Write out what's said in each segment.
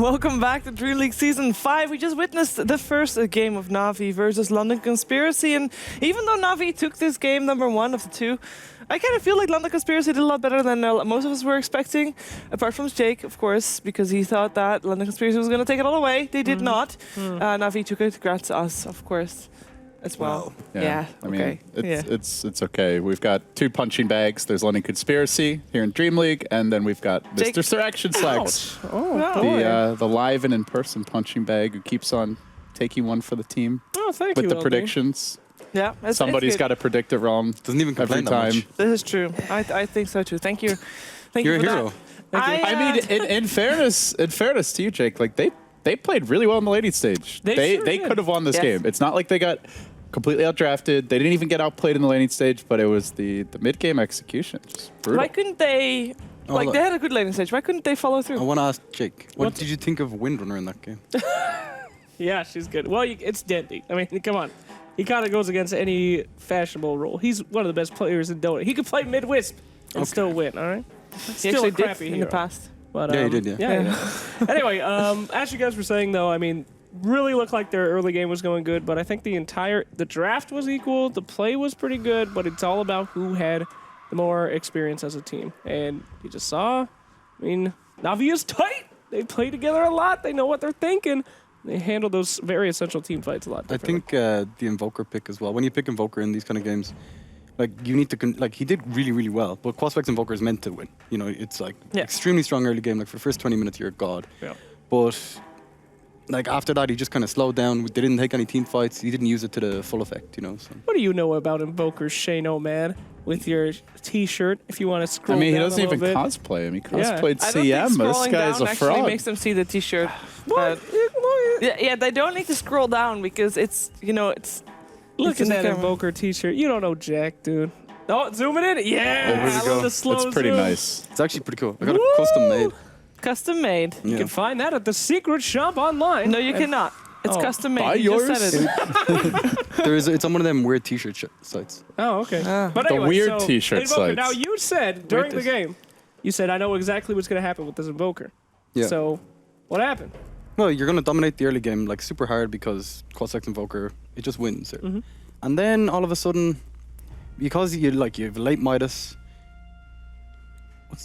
Welcome back to DreamLeague Season 5. We just witnessed the first game of Na'Vi versus London Conspiracy, and even though Na'Vi took this game number 1 of the 2, I kind of feel like London Conspiracy did a lot better than most of us were expecting, apart from Jake, of course, because he thought that London Conspiracy was going to take it all away. They did not. Na'Vi took it. Congrats to us, of course, as well. Yeah, I mean, it's okay. We've got 2 punching bags. There's London Conspiracy here in DreamLeague, and then we've got Mr. Suraction Slacks, the live and in-person punching bag who keeps on taking one for the team. Oh, thank you, with the predictions. Yeah, somebody's got to predict it wrong. Doesn't even every time. This is true. I think so too. Thank you. You're a hero. I mean, in fairness to you, Jake, like they played really well in the late stage. They could have won this game. It's not like they got completely outdrafted. They didn't even get outplayed in the laning stage, but it was the mid-game execution. Just brutal. Why couldn't they? Like, they had a good laning stage. Why couldn't they follow through? I want to ask Jake, what did you think of Windrunner in that game? Yeah, she's good. Well, it's Dendy. I mean, come on. He kind of goes against any fashionable role. He's one of the best players in Dota. He could play mid-wisp and still win, all right? He actually did in the past. But, yeah, he did, yeah. Anyway, as you guys were saying, though, I mean, really looked like their early game was going good, but I think the draft was equal, the play was pretty good, but it's all about who had the more experience as a team. And you just saw, I mean, Na'Vi is tight. They play together a lot. They know what they're thinking. They handle those very essential team fights a lot differently. I think the Invoker pick as well. When you pick Invoker in these kind of games, like you need to like he did really, really well. But Quaspec's Invoker is meant to win. You know, it's like extremely strong early game. Like for the first 20 minutes, you're a god. Yeah. But like after that, he just kind of slowed down. They didn't take any team fights. He didn't use it to the full effect. You know. So. What do you know about Invoker, Shane O'Man? With your T-shirt, if you want to scroll down I mean, he doesn't even bit. cosplay. I mean, cosplayed CM. This guy's a fraud. Actually makes them see the T-shirt. Yeah, they don't need to scroll down because it's, you know, it's. Look at that Invoker T-shirt. You don't know Jack, dude. Oh, zooming in. Yeah, I love the slow It's pretty zoom. nice. It's actually pretty cool. I got it custom made. Custom made. You can find that at the secret shop online. No, you cannot. It's custom made. Buy You yours. just said it. It's on one of them weird T-shirt sites. Oh, okay. But the anyway, weird so T-shirt Invoker, sites. now you said during the game, you said, I know exactly what's going to happen with this Invoker. Yeah. So, what happened? Well, you're going to dominate the early game like super hard because Quaspec's Invoker, it just wins. And then all of a sudden, because you have late Midas.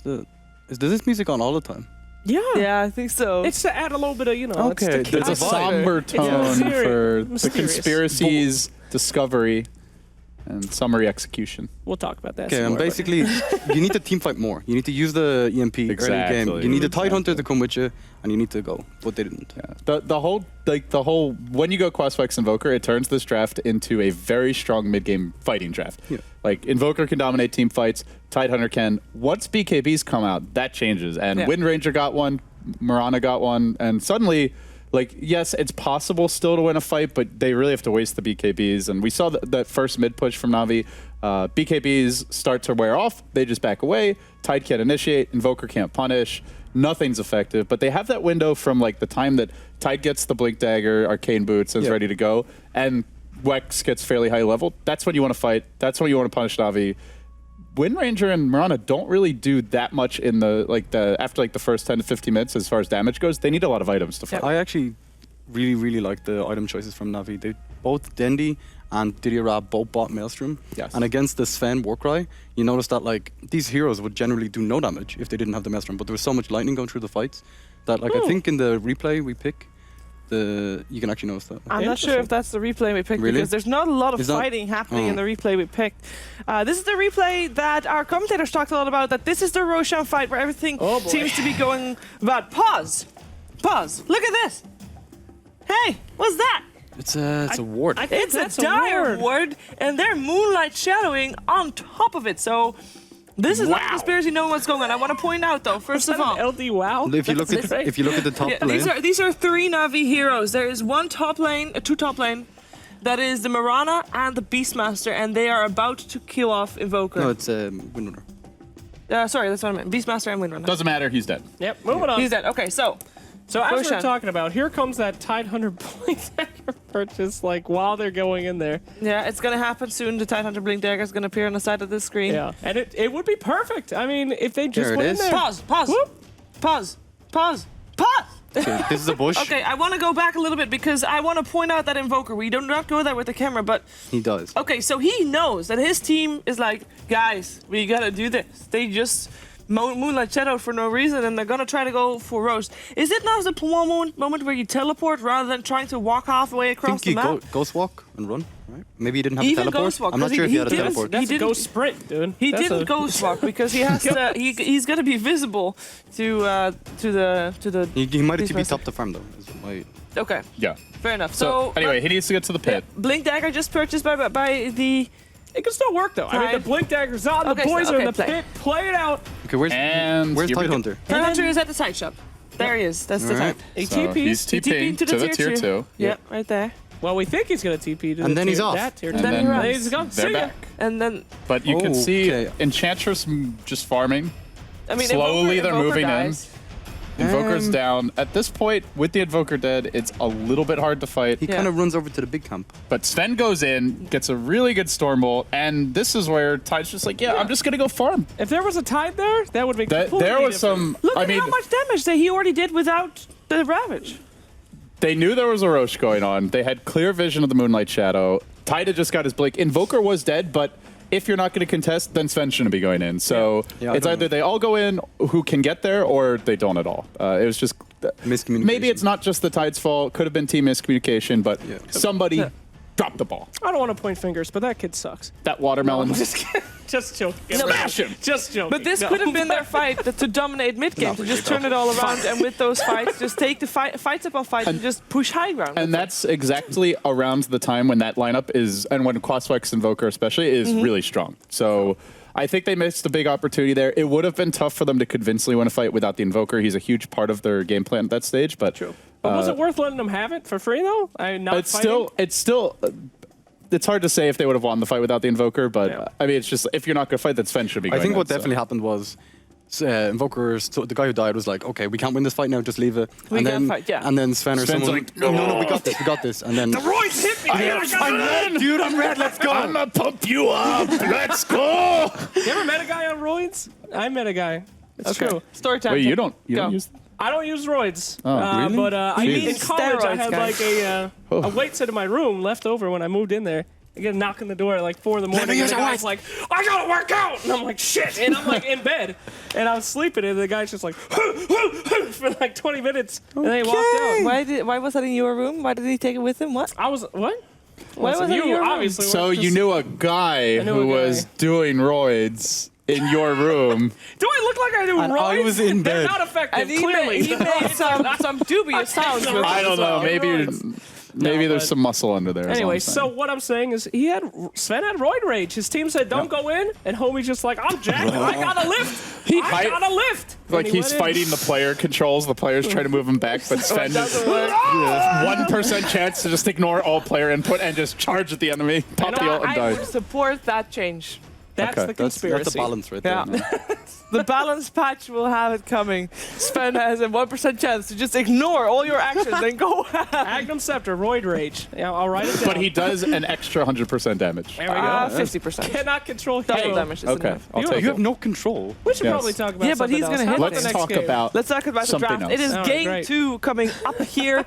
Does this music on all the time? Yeah, I think so. It's to add a little bit of, you know. Okay, there's a somber tone for the Conspiracy's discovery and summary execution. We'll talk about that. Okay, and basically, you need to team fight more. You need to use the EMP early game. You need the Tidehunter to come with you, and you need to go. But they didn't. Yeah. The whole when you go Quaspec's Invoker, it turns this draft into a very strong mid-game fighting draft. Yeah. Like Invoker can dominate team fights, Tidehunter can. Once BKBs come out, that changes. And Wind Ranger got one, Marana got one, and suddenly. Like, yes, it's possible still to win a fight, but they really have to waste the BKBs. And we saw that first mid push from Na'Vi. BKBs start to wear off. They just back away. Tide can't initiate. Invoker can't punish. Nothing's effective. But they have that window from like the time that Tide gets the Blink Dagger, Arcane Boots, and is ready to go, and Wex gets fairly high level. That's when you want to fight. That's when you want to punish Na'Vi. Wind Ranger and Marana don't really do that much in after the first 10 to 15 minutes as far as damage goes. They need a lot of items to fight. I actually really, really like the item choices from Na'Vi. They both Dendi and Didier Rab both bought Maelstrom. Yes. And against the Sven Warcry, you notice that like these heroes would generally do no damage if they didn't have the Maelstrom. But there was so much lightning going through the fights that I think in the replay we pick, you can actually notice that. I'm not sure if that's the replay we picked because there's not a lot of fighting happening in the replay we picked. This is the replay that our commentators talked a lot about, that this is the Roshan fight where everything seems to be going about. Pause. Look at this. Hey, what's that? It's a ward. It's a dire ward, and they're moonlight shadowing on top of it. So this is not a conspiracy knowing what's going on. I want to point out though, first of all, LD wow. If you look at the top lane, these are 3 Na'Vi heroes. There is 1 top lane, 2 top lane. That is the Marana and the Beastmaster, and they are about to kill off Invoker. No, it's Windrunner. Sorry, that's what I meant. Beastmaster and Windrunner. Doesn't matter. He's dead. Yep, moving on. He's dead. Okay, so as we're talking about, here comes that Tidehunter Blink Dagger purchase, like, while they're going in there. Yeah, it's going to happen soon. The Tidehunter Blink Dagger is going to appear on the side of the screen. Yeah, and it would be perfect. I mean, if they just There it went in is. there. Pause. Okay, this is a bush. Okay, I want to go back a little bit because I want to point out that Invoker. We do not go there with the camera, but He does. okay, so he knows that his team is like, guys, we gotta do this. They just Moonlight Shadow for no reason, and they're gonna try to go for Roast. Is it now the moment where you teleport rather than trying to walk halfway I across think the you map? ghost walk and run, right? Maybe he didn't have Even a teleport. ghost walk, I'm not 'cause sure if he had a didn't- teleport. That's a didn't- ghost sprint, dude. He That's didn't ghost walk because he has to. He's gonna be visible to the. He might have Please TP press top the farm though. Is my Okay, Yeah. fair enough. So anyway, he needs to get to the pit. Blink Dagger just purchased by the. It can still work though. I mean, the Tide. blink dagger's on. Okay, The boys so- are in okay, the play. pit. Play it out. okay. Where's And here we Tide go. Hunter? Titan Hunter is at the side shop. There he is. That's the Alright. type. A So TP. he's TP TPing to the tier 2. Yeah, right there. Well, we think he's gonna TP to And the then tier, he's off. that tier And two. then he then runs. He's gone. they're See ya. back. And then, But you can see Okay. Enchantress just farming. I mean, Slowly they're Invoker moving dies. in. Invoker's down. At this point, with the Invoker dead, it's a little bit hard to fight. He Yeah. kind of runs over to the big camp. But Sven goes in, gets a really good Storm Bolt, and this is where Tide's just like, yeah, I'm just going to go farm. If there was a tide there, that would be completely There was different. some, Look I at mean, how much damage that he already did without the Ravage. they knew there was a Roche going on. They had clear vision of the Moonlight Shadow. Tide had just got his Blink. Invoker was dead, but if you're not going to contest, then Sven shouldn't be going in. So Yeah, I it's don't either know. they all go in who can get there, or they don't at all. It was just Miscommunication. maybe it's not just the Tide's fault. Could have been team miscommunication, but Yeah. somebody Yeah. dropped the ball. I don't want to point fingers, but that kid sucks. That watermelon. Just joking. No, Smash him! Just joking. But this No. could have been their fight to dominate mid game, to just turn it all around, and with those fights, just take the fights upon fights and just push high ground. And that's exactly around the time when that lineup is, and when Quasflex Invoker especially, is really strong. So I think they missed a big opportunity there. It would have been tough for them to convincingly win a fight without the Invoker. He's a huge part of their game plan at that stage. But True. But was it worth letting them have it for free though? I not it's fighting? still. It's hard to say if they would have won the fight without the Invoker, but Yeah. I mean, it's just if you're not going to fight, then Sven should be I going think in, what so. definitely happened was Invoker's the guy who died was like, okay, we can't win this fight now, just leave it. We and gotta then fight, yeah. and then Sven or Sven's someone like, no, we got this, and then Royce hit me. I'm red, dude. I'm red. Let's go. I'm gonna pump you up. Let's go. You ever met a guy on roids? I met a guy. It's true. Story time. Wait, you Go. don't use. I don't use roids. really? But I Jeez. in college, I Steroids, had guys. like a weight set in my room left over when I moved in there. I get a knock on the door at like 4 in the morning, and the guy's like, I gotta work out! And I'm like, shit! And I'm like in bed, and I was sleeping, and the guy's just like, for like 20 minutes, and then he walked out. Why was that in your room? Why did he take it with him? What? I was, what? Why was that in you your room? obviously So were you just- knew a guy knew who a guy. was doing roids in your room. Do I look like I do And roids? I was in They're bed. not effective, And he clearly. made some dubious sounds. with it I as don't know. well. Maybe there's but- some muscle under there. is all Anyway, I'm so saying. what I'm saying is Sven had roid rage. His team said, don't go in, and homie's just like, I'm jacked, I gotta lift. I gotta lift. like And he he's went in. fighting the player controls. The player's trying to move him back, but Sven just 1% chance to just ignore all player input and just charge at the enemy, pop the ult, and I die. would support that change. That's Okay, the conspiracy. that's a balance right Yeah. there. man. The balance patch will have it coming. Sven has a 1% chance to just ignore all your actions and go. Magnum Scepter, roid rage. Yeah, I'll write it down. But he does an extra 100% damage. There we go. 50%. Cannot control Double hero. damage is Okay, enough. I'll You take You it. have no control. We should Yes. probably talk about Yeah, but something he's else. gonna How hit about it. the Let's next talk game? about Let's talk about the something draft. else. It is All right, game great. 2 coming up here.